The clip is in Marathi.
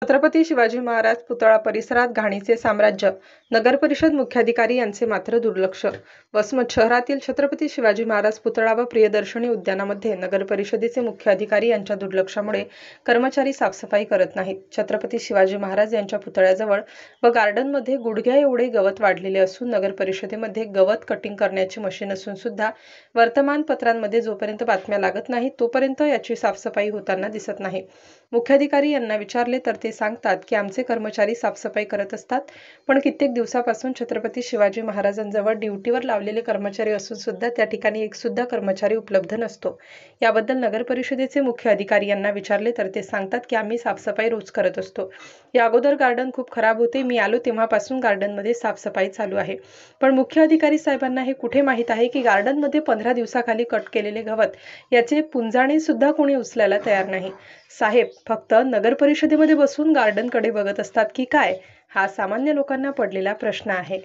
छत्रपती शिवाजी महाराज पुतळा परिसरात घाणीचे साम्राज्य. नगर परिषद मुख्याधिकारी यांचे मात्र दुर्लक्ष. वसमत शहरातील छत्रपती शिवाजी महाराज पुतळा व प्रियदर्शनी उद्यानामध्ये नगर परिषदेचे मुख्य अधिकारी यांच्या दुर्लक्षामुळे कर्मचारी साफसफाई करत नाहीत. छत्रपती शिवाजी महाराज यांच्या पुतळ्याजवळ व गार्डनमध्ये गुडघ्या एवढे गवत वाढलेले असून नगर परिषदेमध्ये गवत कटिंग करण्याची मशीन असून सुद्धा वर्तमानपत्रांमध्ये जोपर्यंत बातम्या लागत नाहीत तोपर्यंत याची साफसफाई होताना दिसत नाही. मुख्याधिकारी यांना विचारले तर ते सांगतात की आमचे कर्मचारी साफसफाई करत असतात, पण कित्येक दिवसापासून छत्रपती शिवाजी महाराजांजवळ ड्युटीवर लावलेले कर्मचारी असून सुद्धा त्या ठिकाणी एक सुद्धा कर्मचारी उपलब्ध नसतो. याबद्दल नगर परिषदेचे मुख्य अधिकारी यांना विचारले तर ते सांगतात की आम्ही साफसफाई रोज करत असतो. या अगोदर गार्डन खूप खराब होते. मी आलो तेव्हापासून गार्डनमध्ये साफसफाई चालू आहे. पण मुख्य अधिकारी साहेबांना हे कुठे माहीत आहे की गार्डनमध्ये 15 दिवसाखाली कट केलेले गवत याचे पुंजाणे सुद्धा कोणी उचलायला तयार नाही. साहेब फक्त नगर परिषदेमध्ये बसून गार्डनकडे बघत असतात की काय? हा सामान्य लोकांना पडलेला प्रश्न आहे.